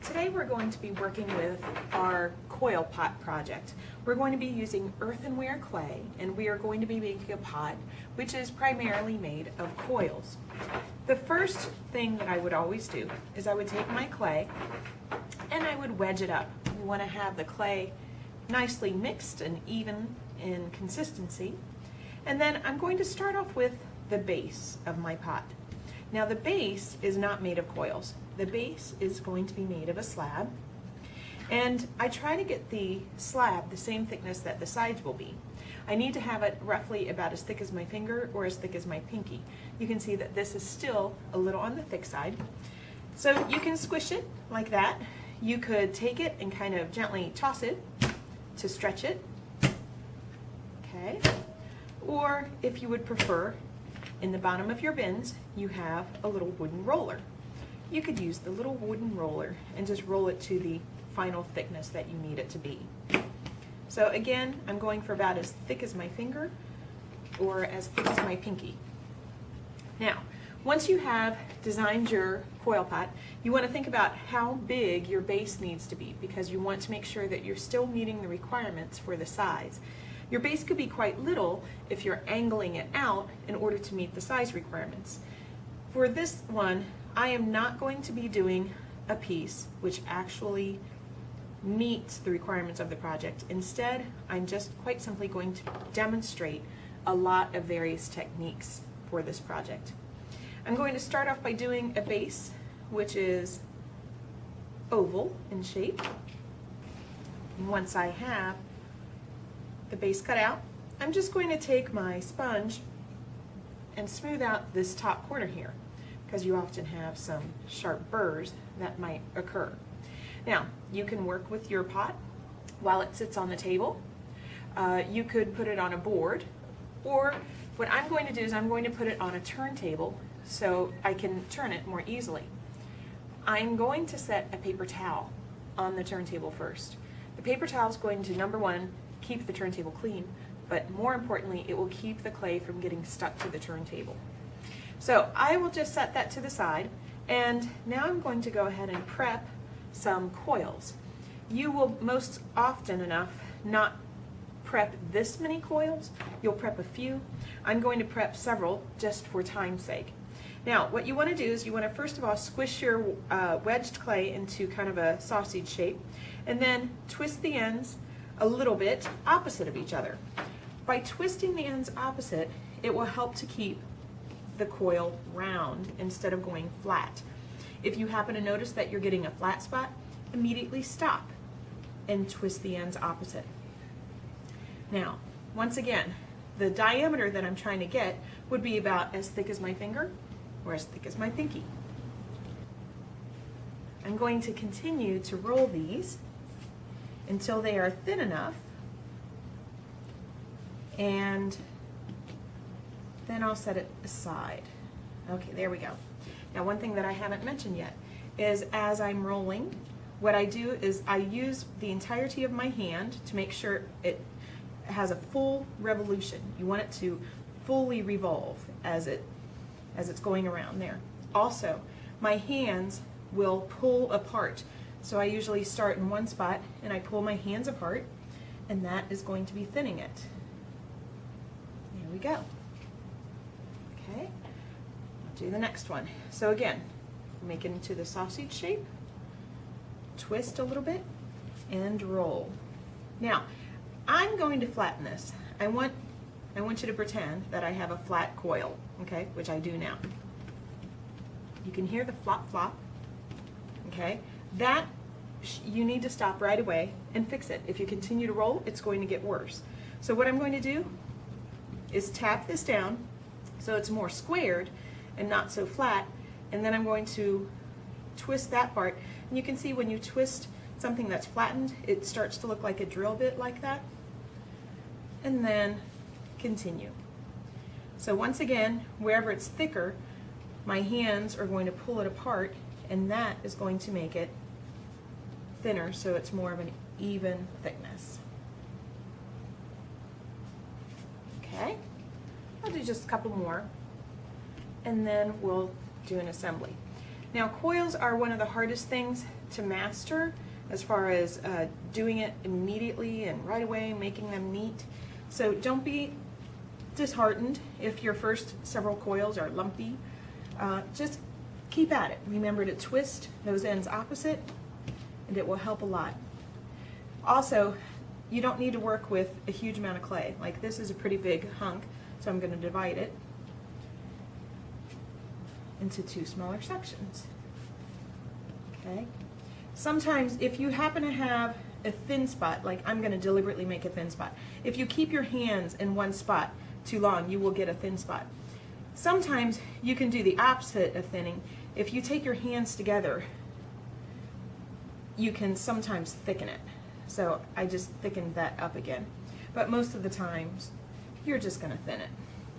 Today we're going to be working with our coil pot project. We're going to be using earthenware clay, and we are going to be making a pot which is primarily made of coils. The first thing that I would always do is I would take my clay and I would wedge it up. We want to have the clay nicely mixed and even in consistency. And then I'm going to start off with the base of my pot. Now the base is not made of coils. The base is going to be made of a slab, and I try to get the slab the same thickness that the sides will be. I need to have it roughly about as thick as my finger or as thick as my pinky. You can see that this is still a little on the thick side. So you can squish it like that. You could take it and kind of gently toss it to stretch it. Okay. Or if you would prefer, in the bottom of your bins, you have a little wooden roller. You could use the little wooden roller and just roll it to the final thickness that you need it to be. So again, I'm going for about as thick as my finger or as thick as my pinky. Now, once you have designed your coil pot, you want to think about how big your base needs to be, because you want to make sure that you're still meeting the requirements for the size. Your base could be quite little if you're angling it out in order to meet the size requirements. For this one, I am not going to be doing a piece which actually meets the requirements of the project. Instead, I'm just quite simply going to demonstrate a lot of various techniques for this project. I'm going to start off by doing a base which is oval in shape. And once I have the base cut out, I'm just going to take my sponge and smooth out this top corner here, because you often have some sharp burrs that might occur. Now, you can work with your pot while it sits on the table. You could put it on a board, or what I'm going to do is I'm going to put it on a turntable so I can turn it more easily. I'm going to set a paper towel on the turntable first. The paper towel is going to, number one, keep the turntable clean, but more importantly, it will keep the clay from getting stuck to the turntable. So I will just set that to the side, and now I'm going to go ahead and prep some coils. You will most often enough not prep this many coils. You'll prep a few. I'm going to prep several just for time's sake. Now what you want to do is you want to first of all squish your wedged clay into kind of a sausage shape, and then twist the ends a little bit opposite of each other. By twisting the ends opposite, it will help to keep the coil round instead of going flat. If you happen to notice that you're getting a flat spot, immediately stop and twist the ends opposite. Now, once again, the diameter that I'm trying to get would be about as thick as my finger or as thick as my pinky. I'm going to continue to roll these until they are thin enough, and then I'll set it aside. Okay, there we go. Now one thing that I haven't mentioned yet is as I'm rolling, what I do is I use the entirety of my hand to make sure it has a full revolution. You want it to fully revolve as it's going around there. Also, my hands will pull apart. So I usually start in one spot and I pull my hands apart, and that is going to be thinning it. There we go. Okay, I'll do the next one. So again, make it into the sausage shape, twist a little bit, and roll. Now, I'm going to flatten this. I want you to pretend that I have a flat coil, okay, which I do now. You can hear the flop flop, okay? That you need to stop right away and fix it. If you continue to roll, it's going to get worse. So what I'm going to do is tap this down so it's more squared and not so flat, and then I'm going to twist that part. And you can see when you twist something that's flattened, it starts to look like a drill bit like that. And then continue. So once again, wherever it's thicker, my hands are going to pull it apart, and that is going to make it thinner so it's more of an even thickness. Okay, I'll do just a couple more, and then we'll do an assembly. Now, coils are one of the hardest things to master as far as doing it immediately and right away, making them neat. So don't be disheartened if your first several coils are lumpy. Just keep at it. Remember to twist those ends opposite, and it will help a lot. Also, you don't need to work with a huge amount of clay. Like this is a pretty big hunk, so I'm going to divide it into 2 smaller sections. Okay. Sometimes if you happen to have a thin spot, like I'm going to deliberately make a thin spot, if you keep your hands in one spot too long, you will get a thin spot. Sometimes you can do the opposite of thinning. If you take your hands together, you can sometimes thicken it. So I just thickened that up again. But most of the times, you're just going to thin it.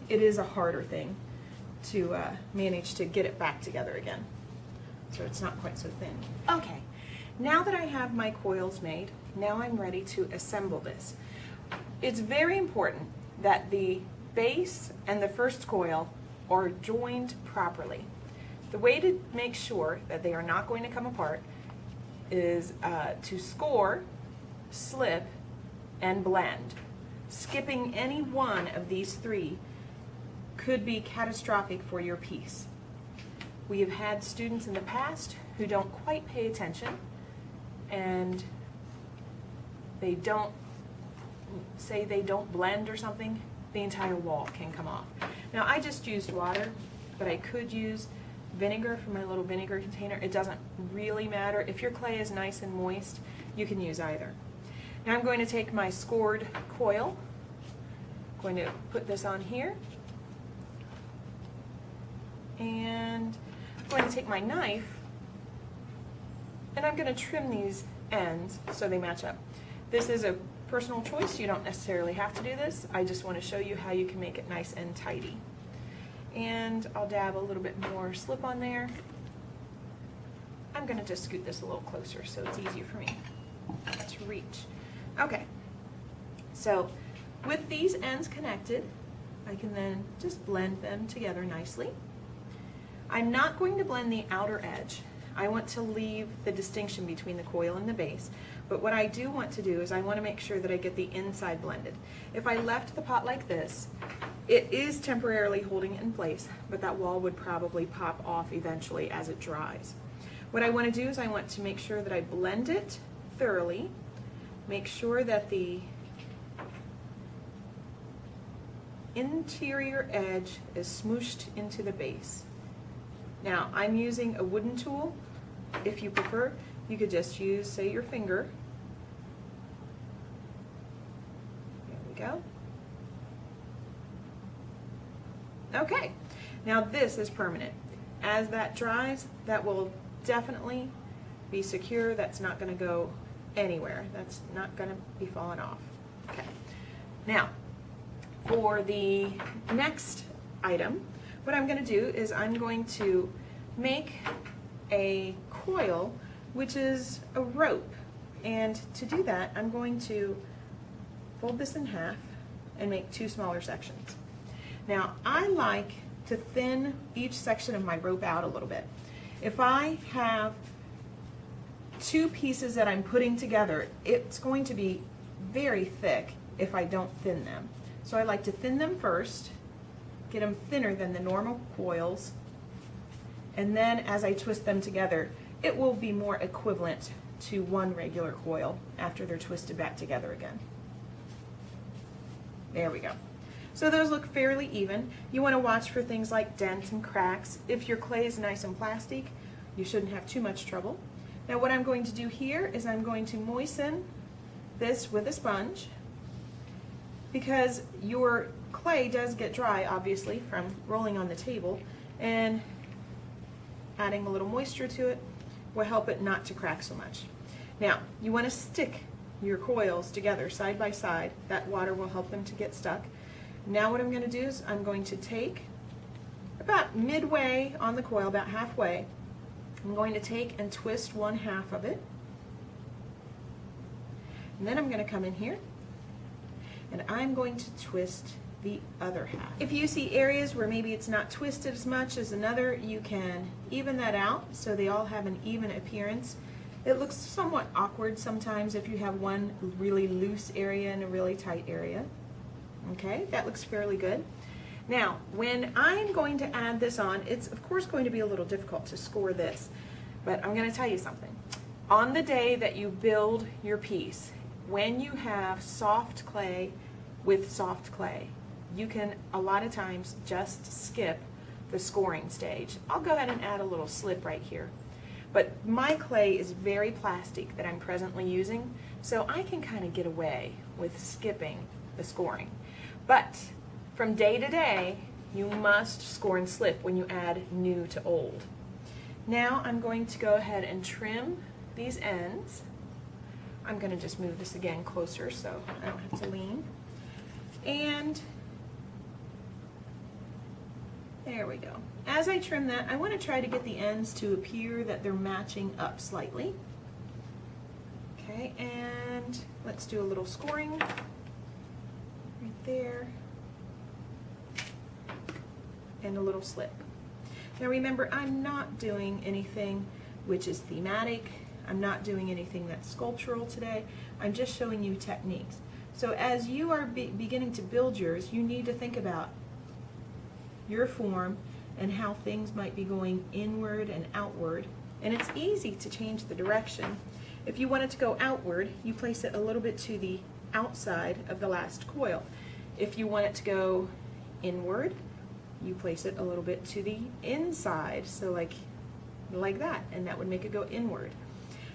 It is a harder thing to manage to get it back together again. So it's not quite so thin. Okay, now that I have my coils made, now I'm ready to assemble this. It's very important that the base and the first coil are joined properly. The way to make sure that they are not going to come apart is to score, slip, and blend. Skipping any one of these 3 could be catastrophic for your piece. We have had students in the past who don't quite pay attention, and they don't blend or something, the entire wall can come off. Now I just used water, but I could use vinegar from my little vinegar container. It doesn't really matter. If your clay is nice and moist, you can use either. Now I'm going to take my scored coil, I'm going to put this on here, and I'm going to take my knife and I'm going to trim these ends so they match up. This is a personal choice. You don't necessarily have to do this. I just want to show you how you can make it nice and tidy. And I'll dab a little bit more slip on there. I'm going to just scoot this a little closer so it's easier for me to reach. Okay, so with these ends connected, I can then just blend them together nicely. I'm not going to blend the outer edge. I want to leave the distinction between the coil and the base, but what I do want to do is I want to make sure that I get the inside blended. If I left the pot like this, it is temporarily holding it in place, but that wall would probably pop off eventually as it dries. What I want to do is I want to make sure that I blend it thoroughly, make sure that the interior edge is smooshed into the base. Now, I'm using a wooden tool. If you prefer, you could just use, say, your finger. There we go. Okay, now this is permanent. As that dries, that will definitely be secure. That's not going to go anywhere. That's not going to be falling off. Okay. Now, for the next item, what I'm going to do is I'm going to make a coil, which is a rope. And to do that, I'm going to fold this in half and make 2 smaller sections. Now, I like to thin each section of my rope out a little bit. If I have 2 pieces that I'm putting together, it's going to be very thick if I don't thin them. So I like to thin them first, get them thinner than the normal coils, and then as I twist them together, it will be more equivalent to one regular coil after they're twisted back together again. There we go. So those look fairly even. You want to watch for things like dents and cracks. If your clay is nice and plastic, you shouldn't have too much trouble. Now what I'm going to do here is I'm going to moisten this with a sponge, because your clay does get dry, obviously, from rolling on the table, and adding a little moisture to it will help it not to crack so much. Now, you want to stick your coils together side by side. That water will help them to get stuck. Now what I'm going to do is I'm going to take about midway on the coil, about halfway, I'm going to take and twist 1/2 of it. And then I'm going to come in here and I'm going to twist the other half. If you see areas where maybe it's not twisted as much as another, you can even that out so they all have an even appearance. It looks somewhat awkward sometimes if you have one really loose area and a really tight area. Okay, that looks fairly good. Now, when I'm going to add this on, it's of course going to be a little difficult to score this, but I'm going to tell you something. On the day that you build your piece, when you have soft clay with soft clay, you can a lot of times just skip the scoring stage. I'll go ahead and add a little slip right here. But my clay is very plastic that I'm presently using, so I can kind of get away with skipping the scoring. But from day to day, you must score and slip when you add new to old. Now I'm going to go ahead and trim these ends. I'm going to just move this again closer so I don't have to lean. And there we go. As I trim that, I want to try to get the ends to appear that they're matching up slightly. Okay, and let's do a little scoring right there. And a little slip. Now remember, I'm not doing anything which is thematic. I'm not doing anything that's sculptural today. I'm just showing you techniques. So as you are beginning to build yours, you need to think about your form and how things might be going inward and outward. And it's easy to change the direction. If you want it to go outward, you place it a little bit to the outside of the last coil. If you want it to go inward, you place it a little bit to the inside, so like that, and that would make it go inward.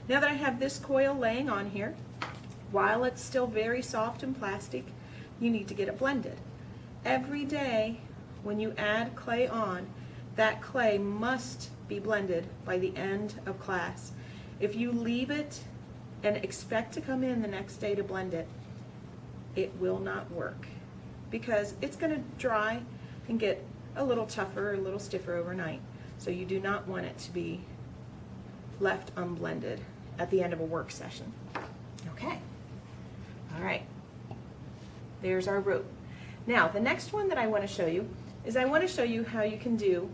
Now that I have this coil laying on here, while it's still very soft and plastic, you need to get it blended. Every day when you add clay on, that clay must be blended by the end of class. If you leave it and expect to come in the next day to blend it, it will not work, because it's going to dry and get a little tougher, a little stiffer overnight. So you do not want it to be left unblended at the end of a work session. Okay. All right. There's our rope. Now, the next one that I want to show you is I want to show you how you can do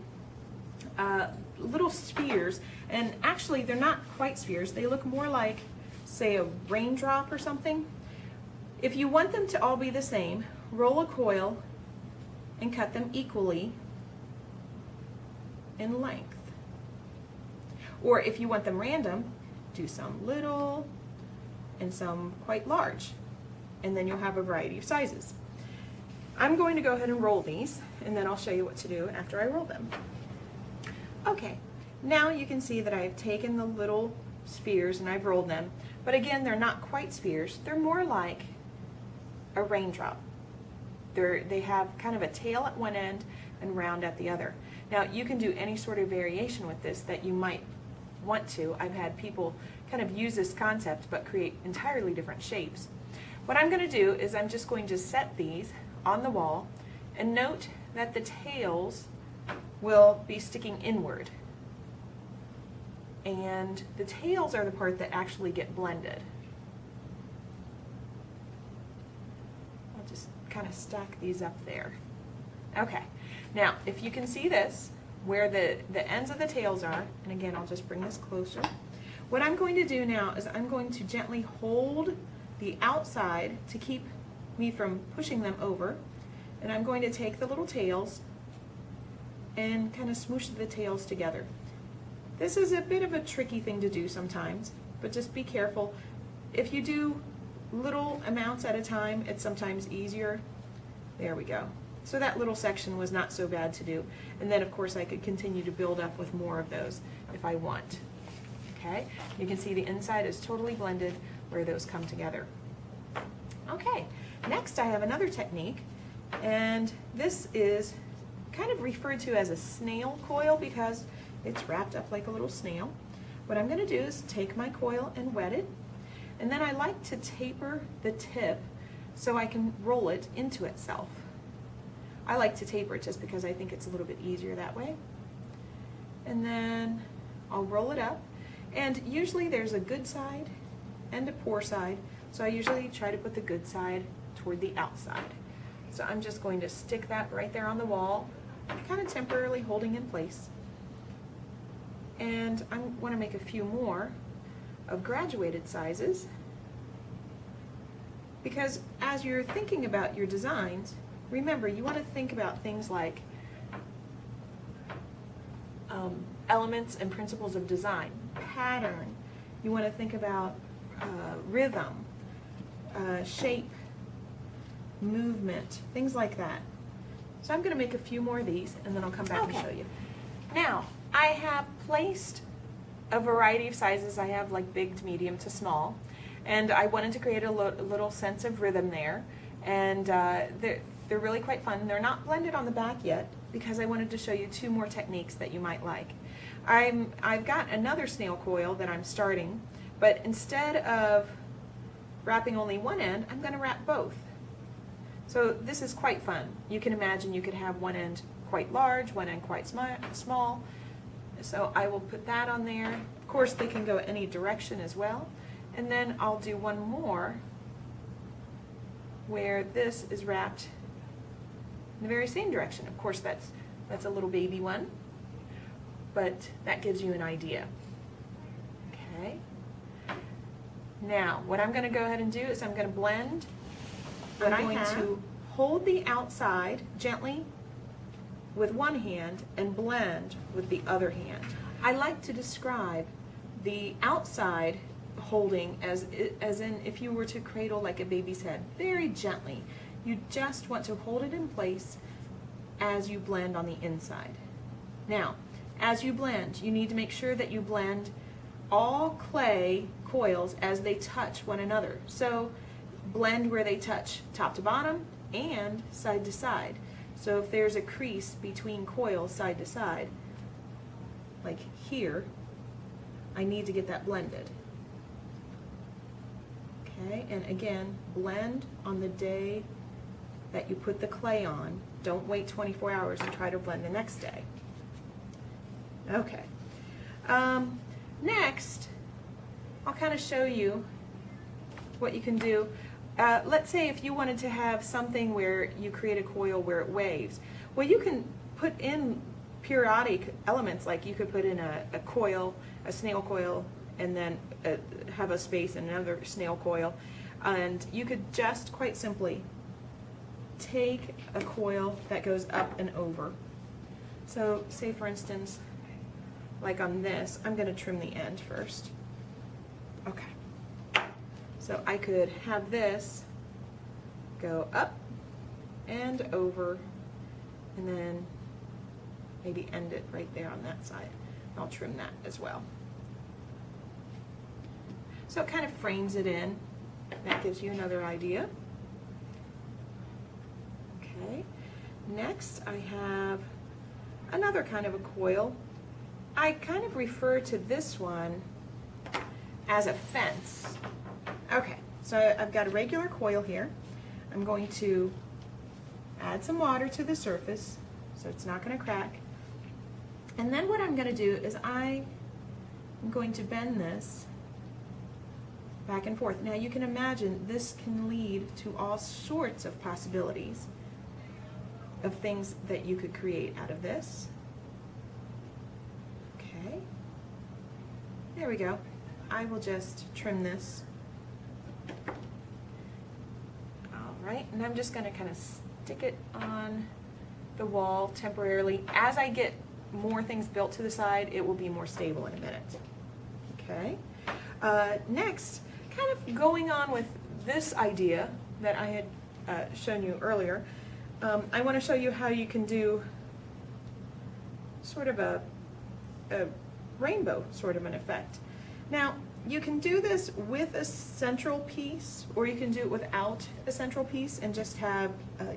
little spheres. And actually, they're not quite spheres. They look more like, say, a raindrop or something. If you want them to all be the same, roll a coil and cut them equally in length. Or if you want them random, do some little and some quite large, and then you'll have a variety of sizes. I'm going to go ahead and roll these, and then I'll show you what to do after I roll them. Okay, now you can see that I've taken the little spheres and I've rolled them, but again, they're not quite spheres. They're more like a raindrop. They have kind of a tail at one end and round at the other. Now, you can do any sort of variation with this that you might want to. I've had people kind of use this concept but create entirely different shapes. What I'm going to do is I'm just going to set these on the wall, and note that the tails will be sticking inward. And the tails are the part that actually get blended. I'll just kind of stack these up there. Okay, now if you can see this, where the ends of the tails are, and again I'll just bring this closer, what I'm going to do now is I'm going to gently hold the outside to keep me from pushing them over, and I'm going to take the little tails and kind of smoosh the tails together. This is a bit of a tricky thing to do sometimes, but just be careful. If you do little amounts at a time, it's sometimes easier. There we go. So that little section was not so bad to do. And then of course I could continue to build up with more of those if I want. Okay, you can see the inside is totally blended where those come together. Okay, next I have another technique, and this is kind of referred to as a snail coil because it's wrapped up like a little snail. What I'm going to do is take my coil and wet it, and then I like to taper the tip so I can roll it into itself. I like to taper it just because I think it's a little bit easier that way. And then I'll roll it up, and usually there's a good side and a poor side, so I usually try to put the good side toward the outside. So I'm just going to stick that right there on the wall, kind of temporarily holding in place. And I want to make a few more. of graduated sizes, because as you're thinking about your designs, remember you want to think about things like elements and principles of design, pattern. You want to think about rhythm, shape, movement, things like that. So I'm going to make a few more of these and then I'll come back and show you. Now, I have placed a variety of sizes. I have like big to medium to small, and I wanted to create a little sense of rhythm there, and they're really quite fun. They're not blended on the back yet because I wanted to show you two more techniques that you might like. I've got another snail coil that I'm starting, but instead of wrapping only one end, I'm going to wrap both. So this is quite fun. You can imagine you could have one end quite large, one end quite small. So I will put that on there. Of course, they can go any direction as well. And then I'll do one more where this is wrapped in the very same direction. Of course, that's a little baby one, but that gives you an idea. Okay. Now, what I'm going to go ahead and do is I'm going to blend. I'm going to hold the outside gently with one hand and blend with the other hand. I like to describe the outside holding as in if you were to cradle like a baby's head, very gently. You just want to hold it in place as you blend on the inside. Now, as you blend, you need to make sure that you blend all clay coils as they touch one another. So blend where they touch top to bottom and side to side. So if there's a crease between coils side to side, like here, I need to get that blended. Okay, and again, blend on the day that you put the clay on. Don't wait 24 hours and try to blend the next day. Okay. Next, I'll kind of show you what you can do. Let's say if you wanted to have something where you create a coil where it waves. Well, you can put in periodic elements, like you could put in a coil, a snail coil, and then have a space and another snail coil. And you could just quite simply take a coil that goes up and over. So say for instance, like on this, I'm going to trim the end first. Okay. So I could have this go up and over and then maybe end it right there on that side. I'll trim that as well. So it kind of frames it in. That gives you another idea. Okay. Next I have another kind of a coil. I kind of refer to this one as a fence. Okay, so I've got a regular coil here. I'm going to add some water to the surface so it's not going to crack. And then what I'm going to do is I'm going to bend this back and forth. Now you can imagine this can lead to all sorts of possibilities of things that you could create out of this. Okay, there we go. I will just trim this. Alright, and I'm just going to kind of stick it on the wall temporarily. As I get more things built to the side, it will be more stable in a minute. Okay. Next, kind of going on with this idea that I had shown you earlier, I want to show you how you can do sort of a rainbow sort of an effect. Now, you can do this with a central piece, or you can do it without a central piece and just have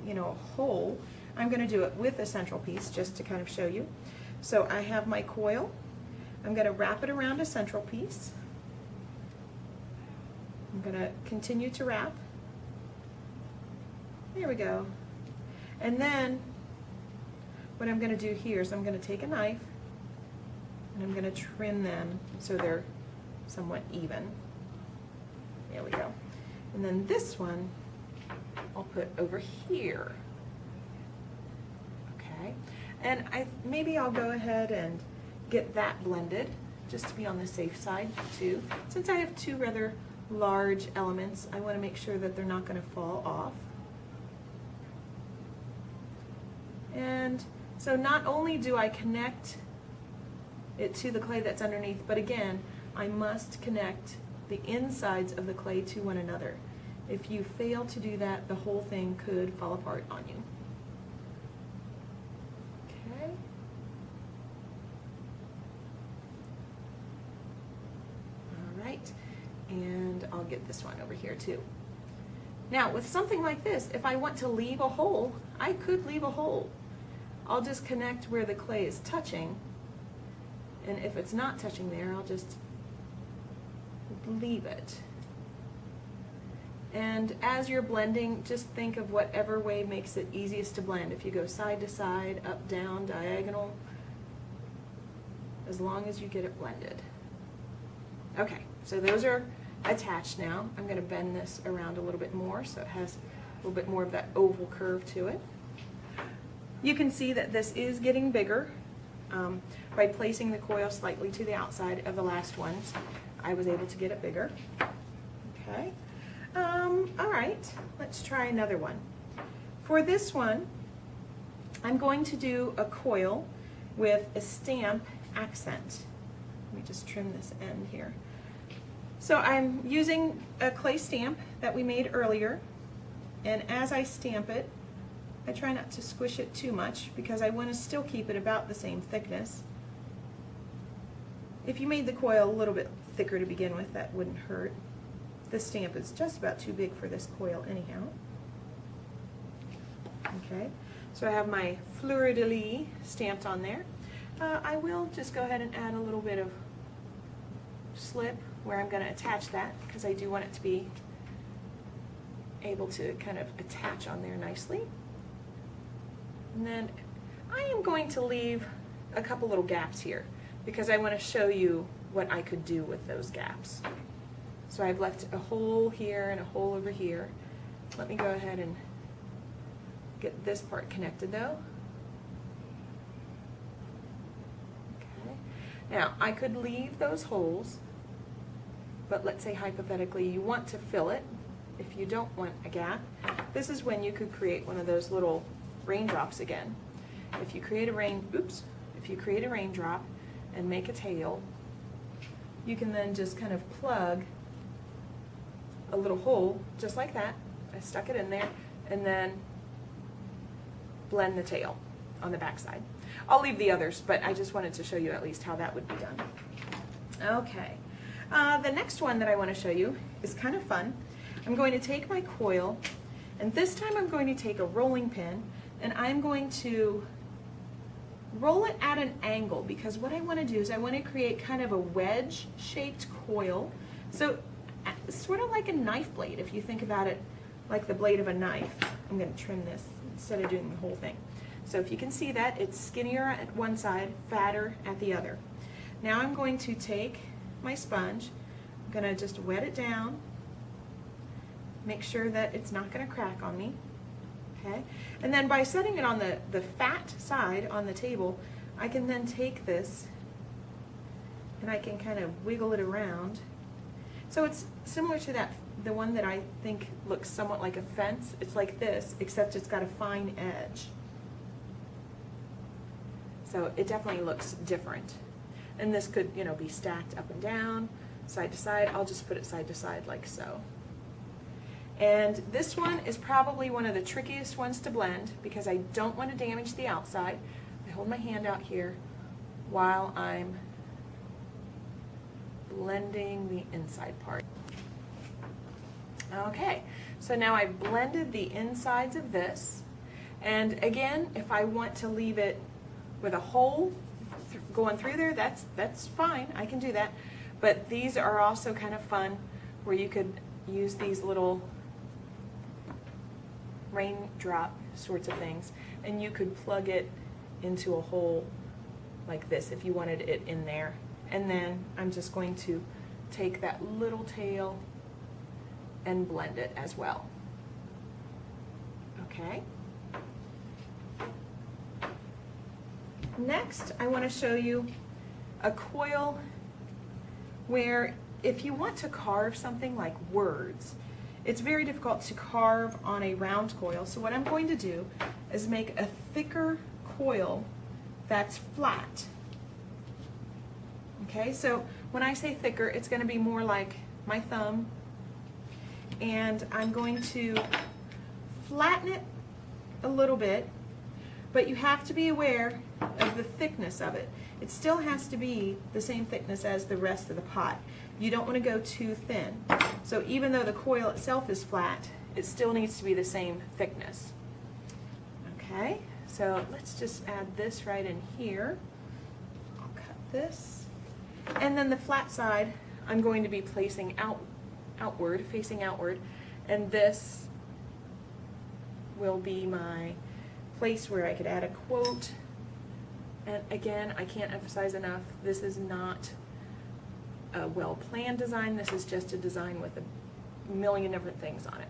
you know, a hole. I'm going to do it with a central piece just to kind of show you. So I have my coil. I'm going to wrap it around a central piece. I'm going to continue to wrap. There we go. And then what I'm going to do here is I'm going to take a knife and I'm going to trim them so they're somewhat even. There we go. And then this one I'll put over here. Okay. And maybe I'll go ahead and get that blended. just to be on the safe side too. Since I have two rather large elements, I want to make sure that they're not going to fall off. And so not only do I connect it to the clay that's underneath, but again, I must connect the insides of the clay to one another. If you fail to do that, the whole thing could fall apart on you. Okay. All right, and I'll get this one over here too. Now, with something like this, if I want to leave a hole, I could leave a hole. I'll just connect where the clay is touching, and if it's not touching there, I'll just leave it. And as you're blending, just think of whatever way makes it easiest to blend. If you go side to side, up, down, diagonal, as long as you get it blended. Okay, so those are attached now. I'm going to bend this around a little bit more so it has a little bit more of that oval curve to it. You can see that this is getting bigger by placing the coil slightly to the outside of the last ones. I was able to get it bigger. Okay. All right, let's try another one. For this one, I'm going to do a coil with a stamp accent. Let me just trim this end here. So I'm using a clay stamp that we made earlier, and as I stamp it, I try not to squish it too much because I want to still keep it about the same thickness. If you made the coil a little bit thicker to begin with, that wouldn't hurt. The stamp is just about too big for this coil anyhow. Okay, so I have my fleur-de-lis stamped on there. I will just go ahead and add a little bit of slip where I'm going to attach that because I do want it to be able to kind of attach on there nicely. And then I am going to leave a couple little gaps here because I want to show you what I could do with those gaps. So I've left a hole here and a hole over here. Let me go ahead and get this part connected though. Okay. Now I could leave those holes, but let's say hypothetically you want to fill it. If you don't want a gap, this is when you could create one of those little raindrops again. If you create a raindrop and make a tail, you can then just kind of plug a little hole just like that. I stuck it in there and then blend the tail on the back side. I'll leave the others, but I just wanted to show you at least how that would be done. Okay, the next one that I want to show you is kind of fun. I'm going to take my coil, and this time I'm going to take a rolling pin and I'm going to roll it at an angle because what I want to do is I want to create kind of a wedge shaped coil. So sort of like a knife blade if you think about it like the blade of a knife. I'm going to trim this instead of doing the whole thing. So if you can see that, it's skinnier at one side, fatter at the other. Now I'm going to take my sponge, I'm going to just wet it down, make sure that it's not going to crack on me. Okay, and then by setting it on the fat side on the table, I can then take this and I can kind of wiggle it around. So it's similar to the one that I think looks somewhat like a fence. It's like this, except it's got a fine edge. So it definitely looks different. And this could, you know, be stacked up and down, side to side. I'll just put it side to side like so. And this one is probably one of the trickiest ones to blend because I don't want to damage the outside. I hold my hand out here while I'm blending the inside part. Okay, so now I've blended the insides of this. And again, if I want to leave it with a hole going through there, that's fine. I can do that. But these are also kind of fun where you could use these little raindrop sorts of things, and you could plug it into a hole like this if you wanted it in there. And then I'm just going to take that little tail and blend it as well. Okay. Next, I want to show you a coil where if you want to carve something like words, it's very difficult to carve on a round coil. So what I'm going to do is make a thicker coil that's flat. Okay, so when I say thicker, it's going to be more like my thumb, and I'm going to flatten it a little bit, but you have to be aware of the thickness of it. It still has to be the same thickness as the rest of the pot. You don't want to go too thin. So even though the coil itself is flat, it still needs to be the same thickness. Okay, so let's just add this right in here. I'll cut this. And then the flat side, I'm going to be placing outward, facing outward, and this will be my place where I could add a quote. And again, I can't emphasize enough, this is not a well-planned design, this is just a design with a million different things on it.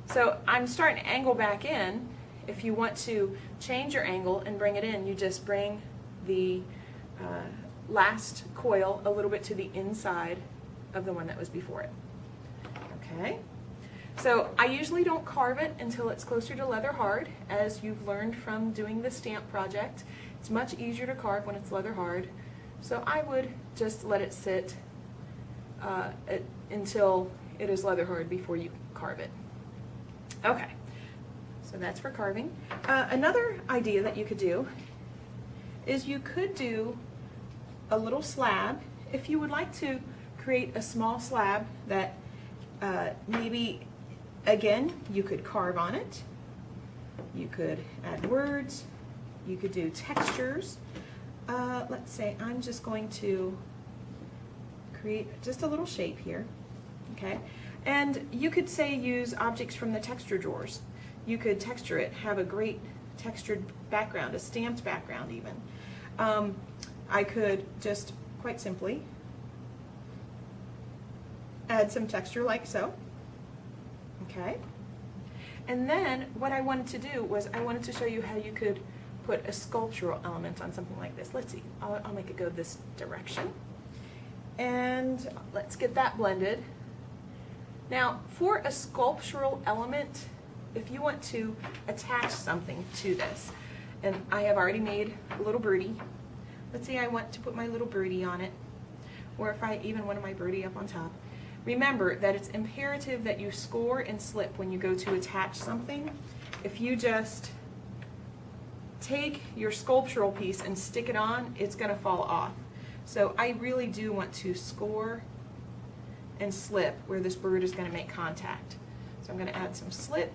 So I'm starting to angle back in. If you want to change your angle and bring it in, you just bring the last coil a little bit to the inside of the one that was before it. Okay, so I usually don't carve it until it's closer to leather hard, as you've learned from doing the stamp project. It's much easier to carve when it's leather hard, so I would just let it sit until it is leather hard before you carve it. Okay, so that's for carving. Another idea that you could do is you could do a little slab. If you would like to create a small slab that maybe, again, you could carve on it, you could add words, you could do textures. Let's say I'm just going to create just a little shape here, okay? And you could say use objects from the texture drawers. You could texture it, have a great textured background, a stamped background even. I could just quite simply add some texture like so, okay? And then what I wanted to do was I wanted to show you how you could put a sculptural element on something like this. Let's see, I'll make it go this direction. And let's get that blended. Now, for a sculptural element, if you want to attach something to this, and I have already made a little birdie. Let's say I want to put my little birdie on it, or if I even want my birdie up on top. Remember that it's imperative that you score and slip when you go to attach something. If you just take your sculptural piece and stick it on, it's going to fall off. So I really do want to score and slip where this bird is going to make contact. So I'm going to add some slip.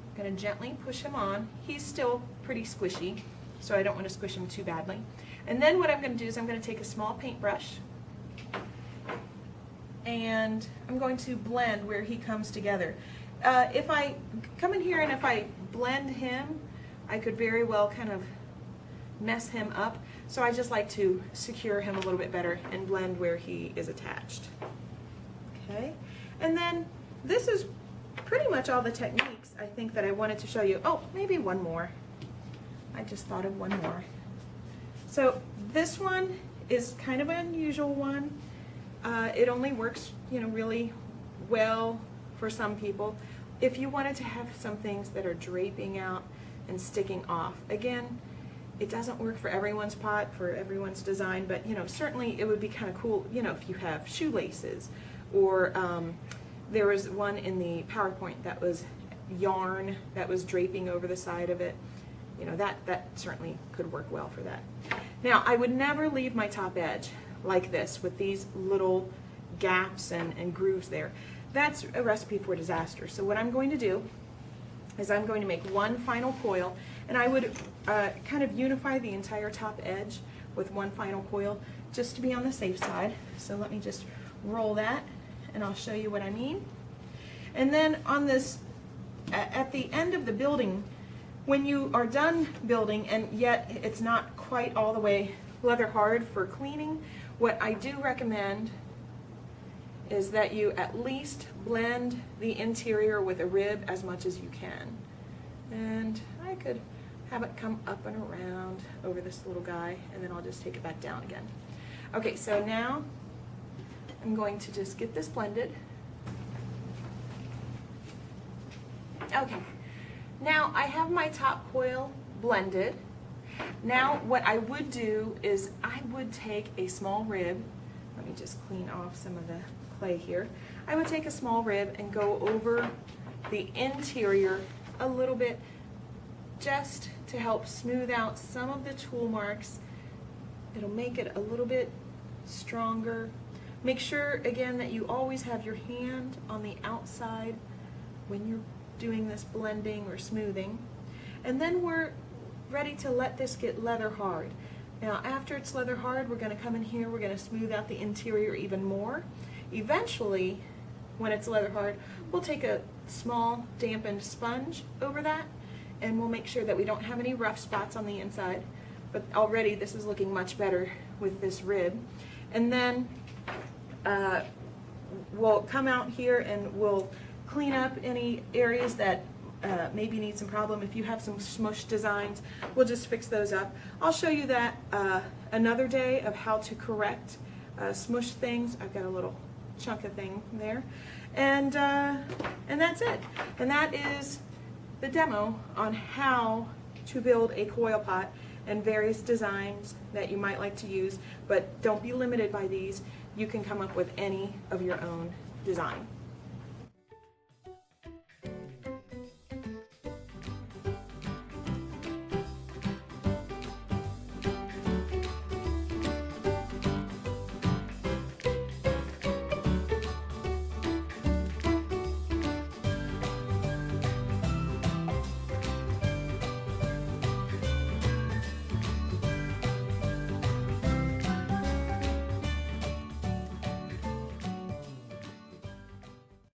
I'm going to gently push him on. He's still pretty squishy, so I don't want to squish him too badly. And then what I'm going to do is I'm going to take a small paintbrush and I'm going to blend where he comes together. If I come in here and if I blend him, I could very well kind of mess him up. So I just like to secure him a little bit better and blend where he is attached. Okay, and then this is pretty much all the techniques I think that I wanted to show you. Oh, maybe one more. I just thought of one more. So this one is kind of an unusual one. It only works, really well for some people. If you wanted to have some things that are draping out and sticking off, again, it doesn't work for everyone's pot, for everyone's design, but certainly it would be kind of cool, if you have shoelaces, or there was one in the PowerPoint that was yarn that was draping over the side of it. That certainly could work well for that. Now, I would never leave my top edge like this with these little gaps and grooves there. That's a recipe for disaster. So what I'm going to do is I'm going to make one final coil, and I would kind of unify the entire top edge with one final coil just to be on the safe side. So let me just roll that and I'll show you what I mean. And then on this, at the end of the building, when you are done building and yet it's not quite all the way leather hard for cleaning, what I do recommend is that you at least blend the interior with a rib as much as you can. And I could have it come up and around over this little guy, and then I'll just take it back down again. Okay, so now I'm going to just get this blended. Okay, now I have my top coil blended. Now what I would do is I would take a small rib. Let me just clean off some of the clay here. I would take a small rib and go over the interior a little bit just to help smooth out some of the tool marks. It'll make it a little bit stronger. Make sure again that you always have your hand on the outside when you're doing this blending or smoothing. And then we're ready to let this get leather hard. Now after it's leather hard, we're going to come in here, we're going to smooth out the interior even more. Eventually, when it's leather hard, we'll take a small dampened sponge over that and we'll make sure that we don't have any rough spots on the inside. But already this is looking much better with this rib. And then we'll come out here and we'll clean up any areas that maybe need some problem. If you have some smush designs, we'll just fix those up. I'll show you that another day of how to correct smush things. I've got a little chunk of thing there. And that's it. And that is the demo on how to build a coil pot and various designs that you might like to use, but don't be limited by these. You can come up with any of your own design.